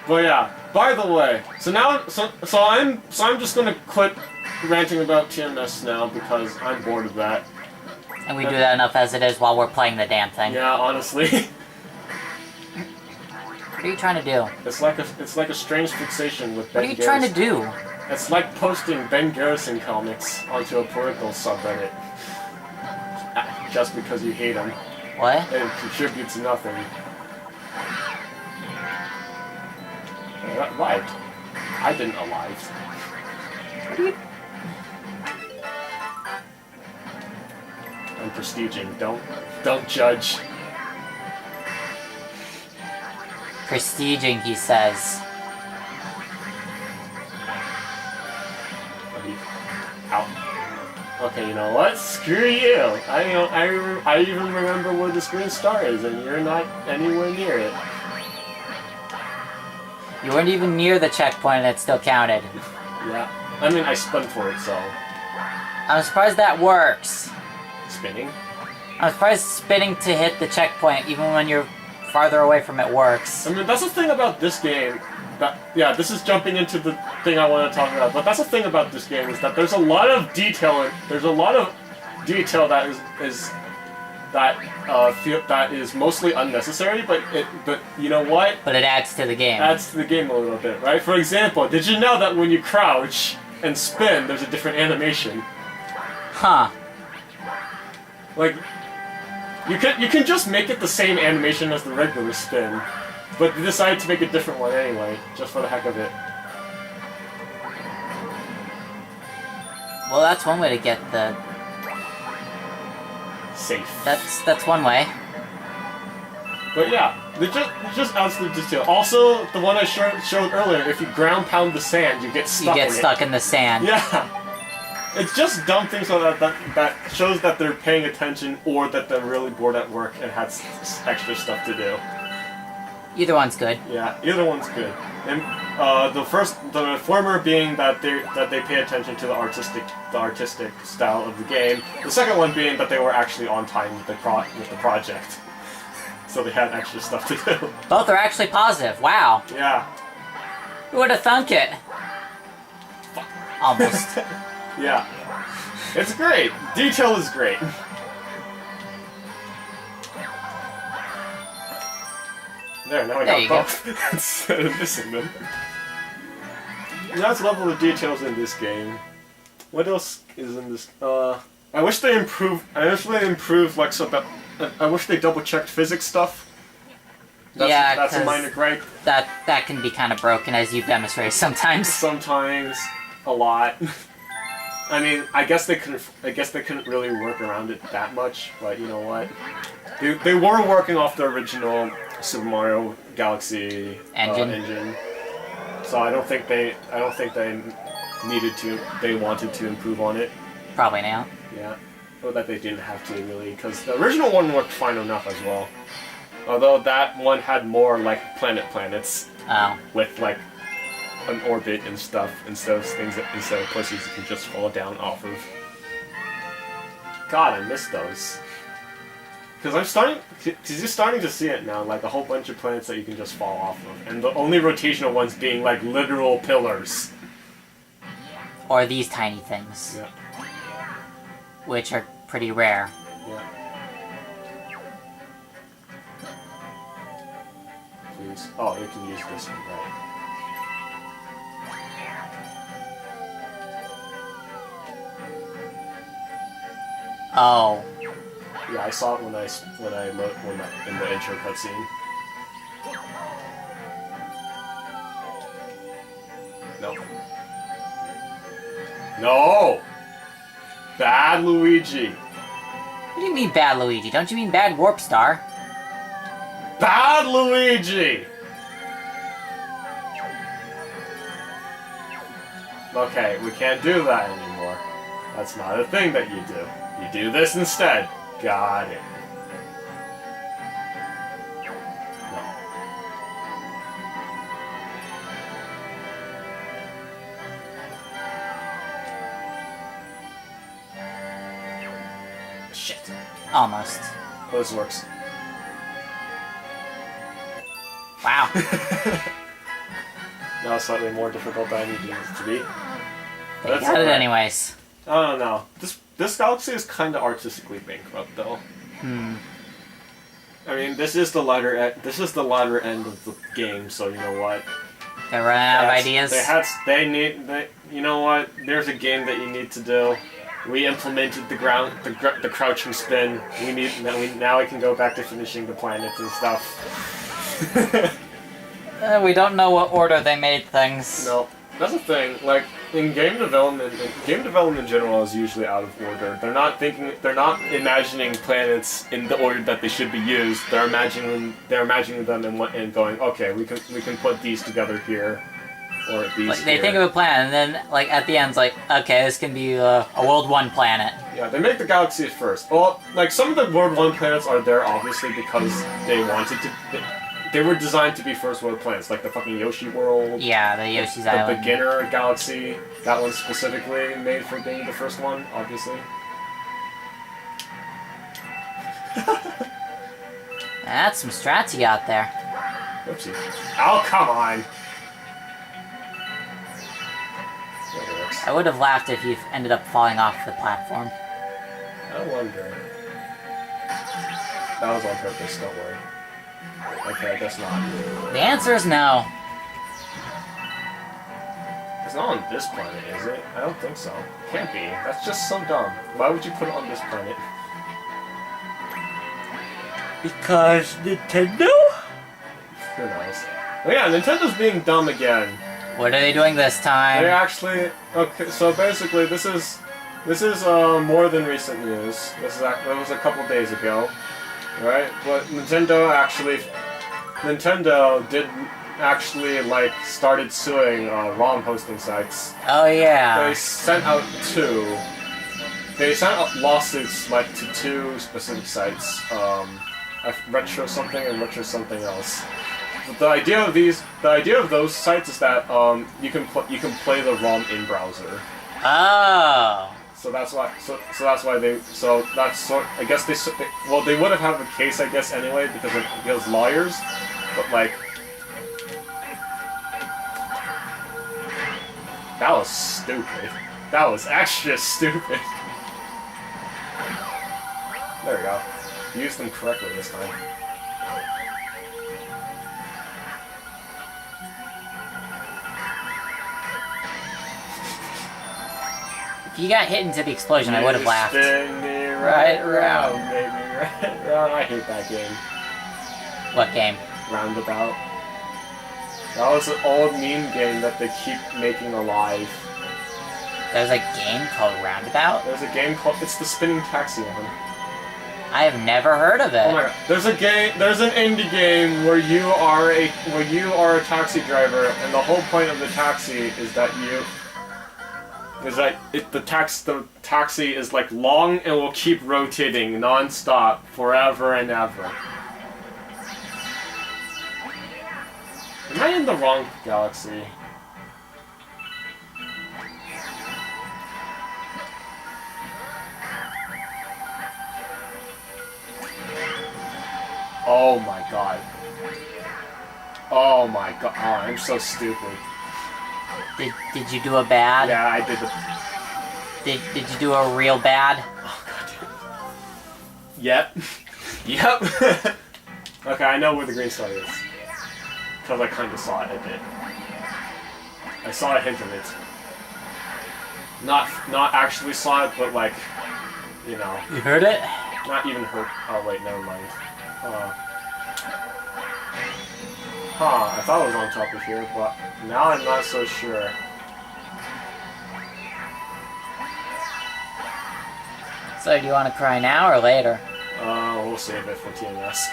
But yeah. By the way, so I'm just gonna quit ranting about TMS now because I'm bored of that. And we do that enough as it is while we're playing the damn thing. Yeah, honestly. What are you trying to do? It's like a strange fixation with Ben What are you trying to Garrison. do? It's like posting Ben Garrison comics onto a political subreddit. Just because you hate him. What? It contributes nothing. That arrived. I didn't alive. What are you... I'm prestiging. Don't judge. Prestiging, he says. Ow. Okay, you know what? Screw you! I even remember where this green star is, and you're not anywhere near it. You weren't even near the checkpoint and it still counted. Yeah. I mean, I spun for it, so... I'm surprised that works. Spinning? I'm surprised spinning to hit the checkpoint even when you're farther away from it works. I mean, that's the thing about this game. Yeah, this is jumping into the thing I want to talk about, but that's the thing about this game is that there's a lot of detail. There's a lot of detail that that is mostly unnecessary, but you know what? But it adds to the game. Adds to the game a little bit, right? For example, did you know that when you crouch and spin, there's a different animation? Huh. Like, you can just make it the same animation as the regular spin, but they decided to make a different one anyway, just for the heck of it. Well, that's one way to get the... Safe. That's one way. But yeah, it just adds to the detail. Also, the one I showed earlier, if you ground pound the sand, you get stuck You get stuck in the sand. Yeah. It's just dumb things so that shows that they're paying attention or that they're really bored at work and has extra stuff to do. Either one's good. Yeah, either one's good. And the former being that they pay attention to the artistic style of the game. The second one being that they were actually on time with the project, so they had extra stuff to do. Both are actually positive. Wow. Yeah. Who would have thunk it? Almost. Yeah. It's great. Detail is great. There, now I There you got both instead of missing them. That's level of details in this game. What else is in this? I wish they improved. Like so that. I wish they double checked physics stuff. That's a minor gripe. That can be kind of broken, as you've demonstrated sometimes. Sometimes, a lot. I mean, I guess they couldn't really work around it that much, but you know what? They were working off the original Super Mario Galaxy engine, so I don't think they wanted to improve on it. Probably not. Yeah, or that they didn't have to really, because the original one worked fine enough as well. Although that one had more like planets Oh. with like an orbit and stuff instead of places you can just fall down off of. God, I miss those. Because you're starting to see it now, like a whole bunch of planets that you can just fall off of, and the only rotational ones being like literal pillars. Or these tiny things. Yeah. Which are pretty rare. Yeah. Please. Oh, you can use this one, right? Oh. Yeah, I saw it when in the intro cutscene. No. No! Bad Luigi! What do you mean bad Luigi? Don't you mean bad Warp Star? Bad Luigi! Okay, we can't do that anymore. That's not a thing that you do. You do this instead. Got it. No. Shit. Almost. Oh, this works. Wow. Now it's slightly more difficult than I needed it to be. But They that's got it alright. anyways. I don't know. This galaxy is kind of artistically bankrupt, though. I mean, this is the latter end of the game, so you know what? They're running out of ideas. You know what? There's a game that you need to do. We implemented the crouching spin. Now we can go back to finishing the planets and stuff. We don't know what order they made things. No, that's the thing. Like in game development in general is usually out of order. They're not imagining planets in the order that they should be used. They're imagining them and going, okay, we can put these together here, or these. Like, they here. think of a plan, and then like at the end, it's like, okay, this can be a World 1 planet. Yeah, they make the galaxies first. Well, like some of the World 1 planets are there obviously because they wanted to. They were designed to be first world planets, like the fucking Yoshi world. Yeah, the Yoshi's The Island. beginner galaxy. That one's specifically made for being the first one, obviously. That's some strats you got there. Oopsie. Oh, come on! That works. I would have laughed if you ended up falling off the platform. I wonder. That was on purpose, don't worry. Okay, I guess not. The answer is no. It's not on this planet, is it? I don't think so. Can't be. That's just so dumb. Why would you put it on this planet? Because Nintendo? Who knows? Oh yeah, Nintendo's being dumb again. What are they doing this time? They actually... Okay, so basically this is more than recent news. That was a couple days ago. Right? But Nintendo did actually, like, started suing ROM hosting sites. Oh yeah. They sent out lawsuits, like, to two specific sites. Retro something and Retro something else. But the idea of those sites is that you can play the ROM in browser. Oh. So that's why. So that's why they. So that's sort. I guess they. Well, they would have a case, I guess, anyway, because lawyers. But like, that was stupid. That was extra stupid. There we go. Used them correctly this time. If you got hit into the explosion, I would have laughed. Spin me right round, baby, right round. I hate that game. What game? Roundabout. That was an old meme game that they keep making alive. There's a game called Roundabout? There's a game called. It's the spinning taxi one. I have never heard of it. Oh my god. There's a game. There's an indie game where you are a taxi driver, and the whole point of the taxi is that the taxi is like long and will keep rotating non-stop forever and ever. Am I in the wrong galaxy? Oh my god. Oh my god. Oh, I'm so stupid. Did you do a bad? Yeah, I did the... Did you do a real bad? Oh god. Yep. Yep. Okay, I know where the green star is. Because I kind of saw it a bit. I saw a hint of it. Not actually saw it, but like, you know. You heard it? Not even heard. Oh wait, never mind. I thought it was on top of here, but now I'm not so sure. So do you want to cry now or later? We'll save it for TMS.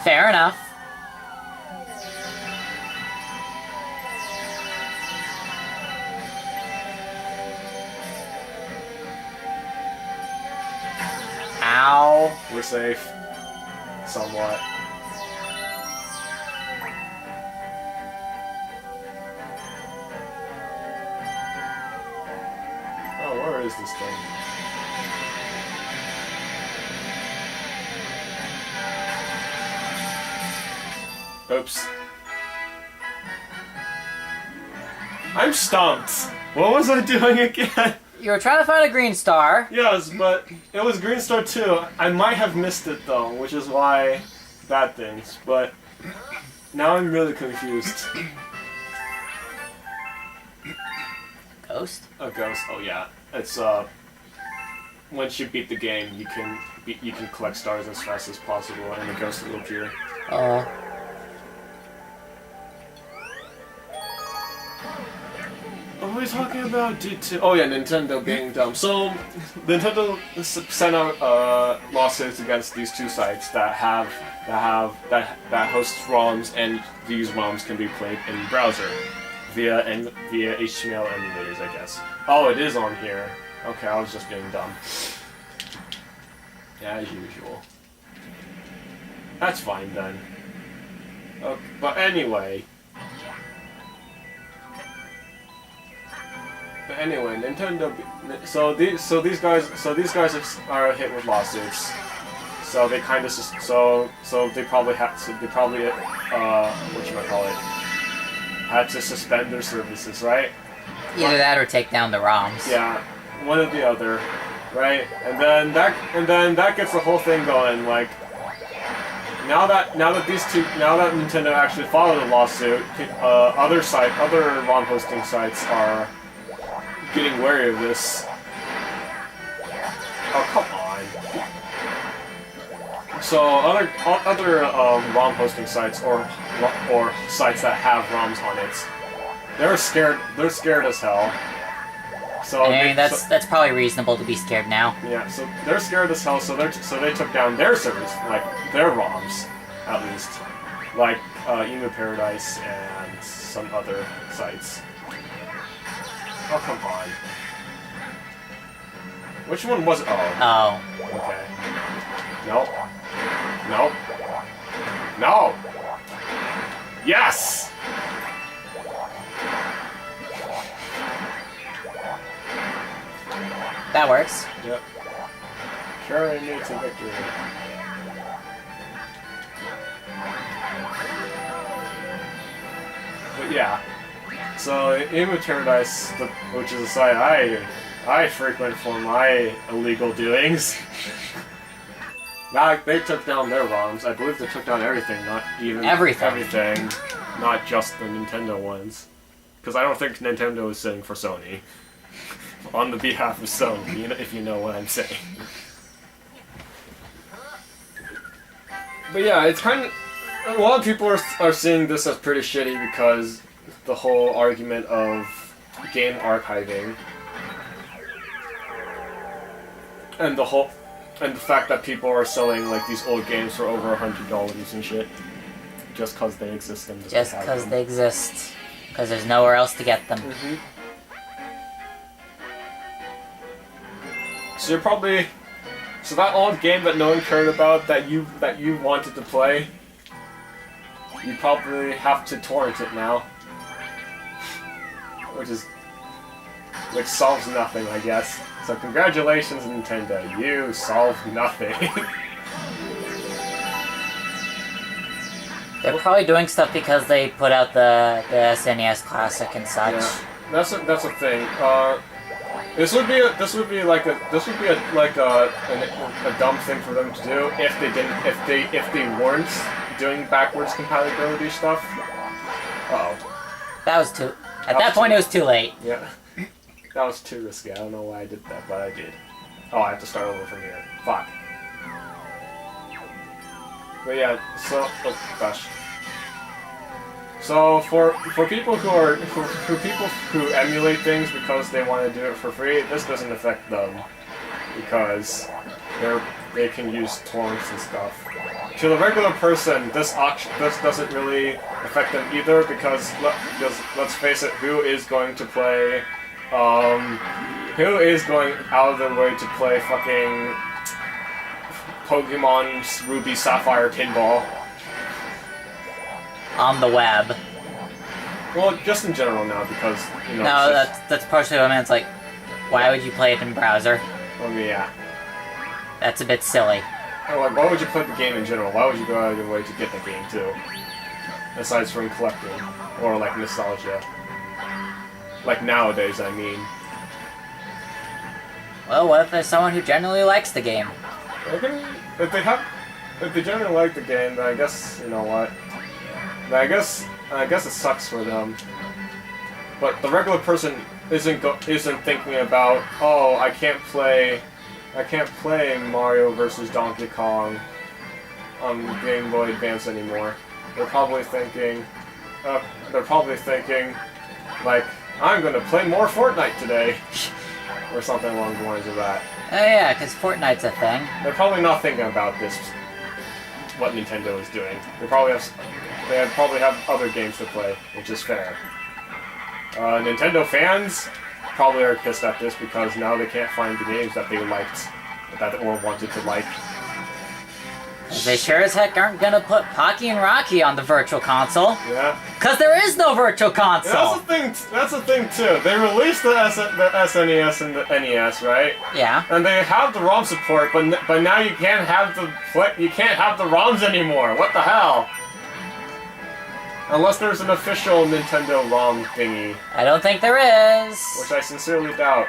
Fair enough. Ow. We're safe. Somewhat. Oh, where is this thing? Oops. I'm stumped. What was I doing again? You were trying to find a green star. Yes, but it was Green Star 2. I might have missed it though, which is why bad things. But now I'm really confused. Ghost? A ghost. Oh yeah, it's once you beat the game, you can collect stars as fast as possible, and the ghost will appear. What were we talking about? Oh yeah, Nintendo being dumb. So Nintendo sent out lawsuits against these two sites that host ROMs, and these ROMs can be played in browser via HTML emulators, I guess. Oh, it is on here. Okay, I was just being dumb. Yeah, as usual. That's fine then. Okay, but anyway. Nintendo. So these guys are hit with lawsuits. So they kind of so they probably whatchamacallit, had to suspend their services, right? Either that or take down the ROMs. Yeah, one or the other, right? And then that gets the whole thing going. Like now that Nintendo actually followed the lawsuit, other ROM hosting sites are getting wary of this. Oh, come on. So other ROM hosting sites or sites that have ROMs on it, they're scared as hell. So I mean, that's probably reasonable to be scared now. Yeah, so they're scared as hell, so they took down their servers, like their ROMs, at least. Like Emu Paradise and some other sites. Oh, come on. Which one was it? Oh. Okay. Nope. Nope. No! Yes! That works. Yep. Carrying me to victory. But yeah. So, Emu Paradise, which is a site I frequent for my illegal doings. Now, they took down their ROMs. I believe they took down everything, not even everything, not just the Nintendo ones. Because I don't think Nintendo is suing for Sony. On the behalf of Sony, if you know what I'm saying. But yeah, it's kind of... A lot of people are seeing this as pretty shitty because the whole argument of game archiving and the fact that people are selling like these old games for over $100 and shit just because they exist and just because they exist, because there's nowhere else to get them. Mm-hmm. So you're probably that old game that no one cared about that you wanted to play, you probably have to torrent it now. Which solves nothing, I guess. So congratulations, Nintendo. You solved nothing. They're probably doing stuff because they put out the SNES Classic and such. Yeah, that's a thing. This would be a dumb thing for them to do if they weren't doing backwards compatibility stuff. Uh-oh. That was too... At that point, it was too late. Yeah. That was too risky. I don't know why I did that, but I did. Oh, I have to start over from here. Fuck. But yeah, so... Oh, gosh. So, for people who emulate things because they want to do it for free, this doesn't affect them. Because they can use torrents and stuff. To the regular person, this doesn't really affect them either because let's face it, who is going out of their way to play fucking Pokemon Ruby Sapphire Pinball? On the web. Well, just in general now because, you know... No, that's partially what I mean. It's like, why would you play it in browser? Oh yeah. That's a bit silly. Like, why would you play the game in general? Why would you go out of your way to get the game, too? Aside from collecting. Or, like, nostalgia. Like nowadays, I mean. Well, what if there's someone who generally likes the game? If they generally like the game, then I guess, you know what. Then I guess it sucks for them. But the regular person isn't thinking about, oh, I can't play Mario versus Donkey Kong on Game Boy Advance anymore. They're probably thinking, like, I'm gonna play more Fortnite today, or something along the lines of that. Oh yeah, because Fortnite's a thing. They're probably not thinking about this, what Nintendo is doing. They probably have other games to play, which is fair. Nintendo fans probably are pissed at this because now they can't find the games that they liked, or wanted to like. They sure as heck aren't gonna put Pocky and Rocky on the Virtual Console. Yeah. Cause there is no Virtual Console! That's the thing too. They released the SNES and the NES, right? Yeah. And they have the ROM support, but now you can't have the ROMs anymore. What the hell? Unless there's an official Nintendo ROM thingy, I don't think there is. which I sincerely doubt.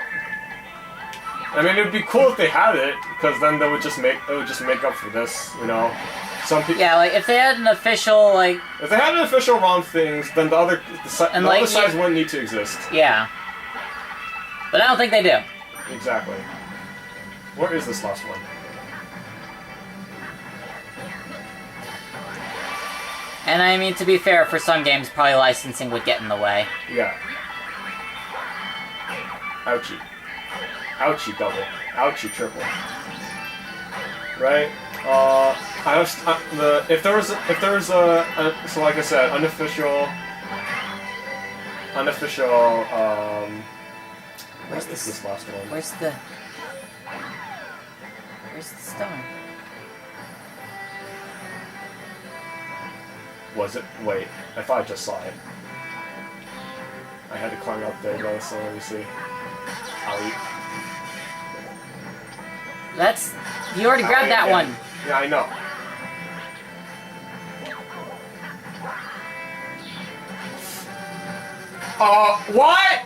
I mean, it'd be cool if they had it, because then it would just make up for this, you know. Some people. Yeah, like if they had an official like. If they had an official ROM things, then the other sides wouldn't need to exist. Yeah. But I don't think they do. Exactly. Where is this last one? And I mean, to be fair, for some games, probably licensing would get in the way. Yeah. Ouchie. Ouchie double. Ouchie triple. Right? If there was so like I said, unofficial, Where's what is this last one? Where's the stone? Was it? Wait, I thought I just saw it. I had to climb up there though, so let me see. Owie. That's... You already grabbed that one. Yeah, I know. What?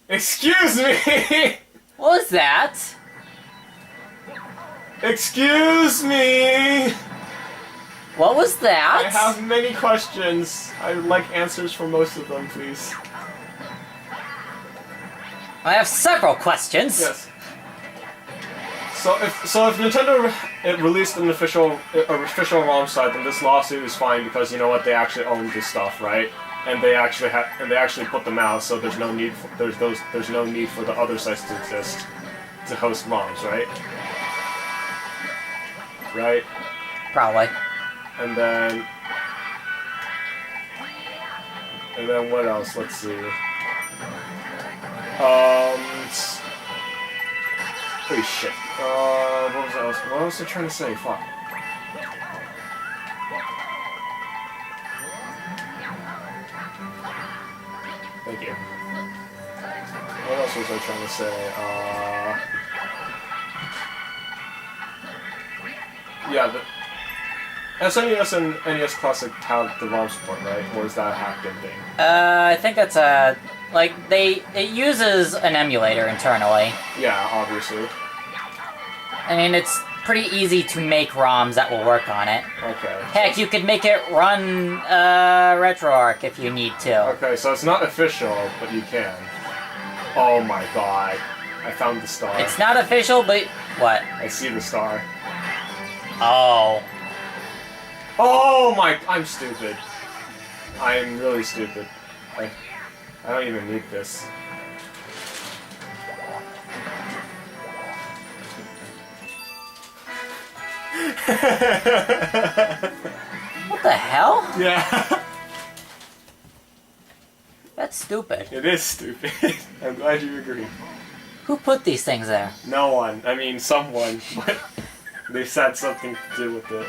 Excuse me! What was that? Excuse me! What was that? I have many questions. I would like answers for most of them, please. I have several questions. Yes. So if Nintendo released an official ROM site, then this lawsuit is fine because you know what, they actually own this stuff, right? And they actually put them out, so there's no need for the other sites to exist to host ROMs, right? Right? Probably. And then what else? Let's see. Holy shit. What was I trying to say? Fuck. Thank you. What else was I trying to say? Yeah, the SNES and NES Classic have the ROM support, right? Or is that a hacked-in thing? I think that's a... Like, it uses an emulator internally. Yeah, obviously. I mean, it's pretty easy to make ROMs that will work on it. Okay. Heck, you could make it run RetroArch if you need to. Okay, so it's not official, but you can. Oh my god. I found the star. It's not official, but... What? I see the star. Oh. Oh my... I'm stupid. I'm really stupid. I don't even need this. What the hell? Yeah. That's stupid. It is stupid. I'm glad you agree. Who put these things there? No one. I mean, someone. But they had something to do with it.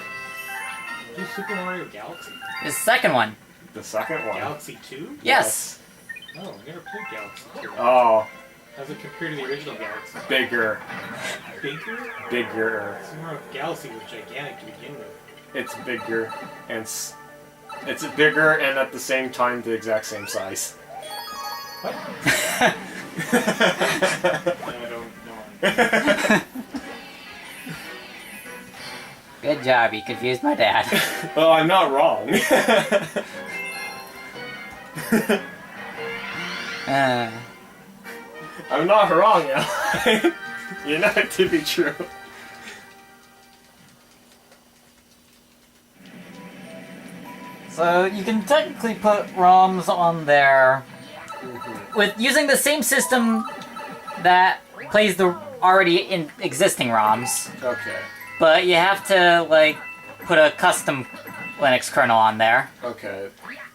Do Super Mario Galaxy? The second one. The second one. Galaxy 2? Yes. Oh, I never played Galaxy 2. Oh, How's it compared to the original Galaxy? bigger. Bigger? Bigger. Super Mario Galaxy was gigantic to begin with. It's bigger and It's bigger and at the same time the exact same size. What? I don't know. Good job, you confused my dad. Well, I'm not wrong. I'm not wrong, Ally. You know it to be true. So you can technically put ROMs on there with using the same system that plays the already existing ROMs, Okay. but you have to like put a custom Linux kernel on there. Okay.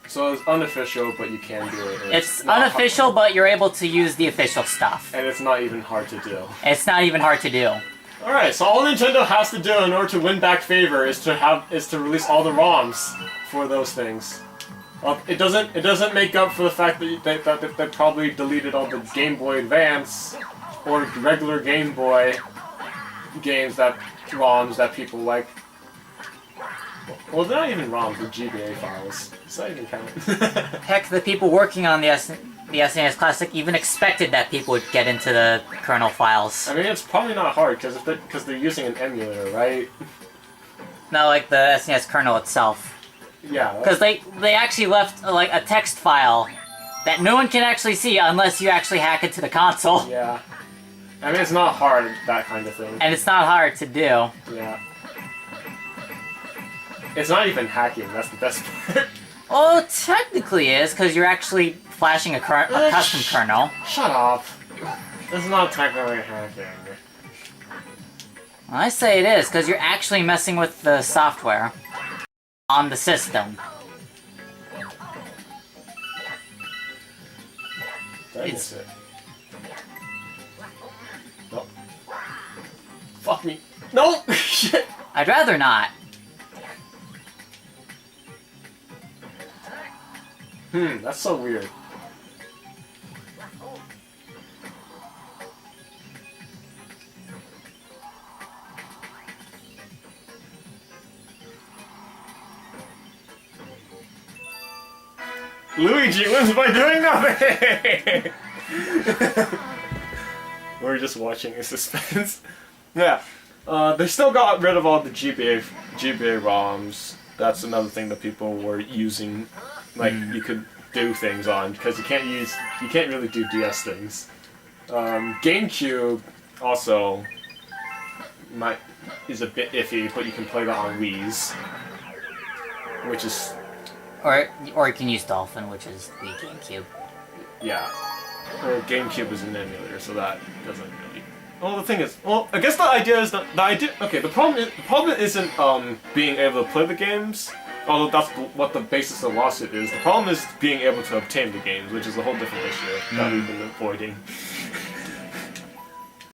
So it's unofficial, but you can do it. and It's not unofficial, but you're able to use the official stuff. and it's not even hard to do. It's not even hard to do. Alright, so all Nintendo has to do in order to win back favor is to release all the ROMs for those things. It doesn't make up for the fact that they probably deleted all the Game Boy Advance or regular Game Boy games ROMs that people like. Well, they're not even ROMs, they're GBA files. Does that even count? Heck, the people working on the SNES Classic even expected that people would get into the kernel files. I mean, it's probably not hard because they're using an emulator, right? Not like the SNES kernel itself. Yeah. Because they actually left like a text file that no one can actually see unless you actually hack into the console. Yeah. I mean, it's not hard, that kind of thing. And it's not hard to do. Yeah. It's not even hacking, that's the best part. Well, it technically is, because you're actually flashing a custom kernel. Shut up. It's not technically hacking. Well, I say it is, because you're actually messing with the software on the system. Did I miss it? Nope. Fuck me. No! Shit! I'd rather not. That's so weird. Luigi wins by doing nothing! We're just watching in suspense. Yeah. They still got rid of all the GBA ROMs. That's another thing that people were using. Like, you could do things on, because you can't really do DS things. GameCube also is a bit iffy, but you can play that on Wii's. Which is... Or you can use Dolphin, which is the GameCube. Yeah. Well, GameCube is an emulator, so that doesn't really... Well, the thing is... Well, I guess the idea is that... Okay, the problem isn't being able to play the games, although that's what the basis of the lawsuit is. The problem is being able to obtain the games, which is a whole different issue that we've been avoiding.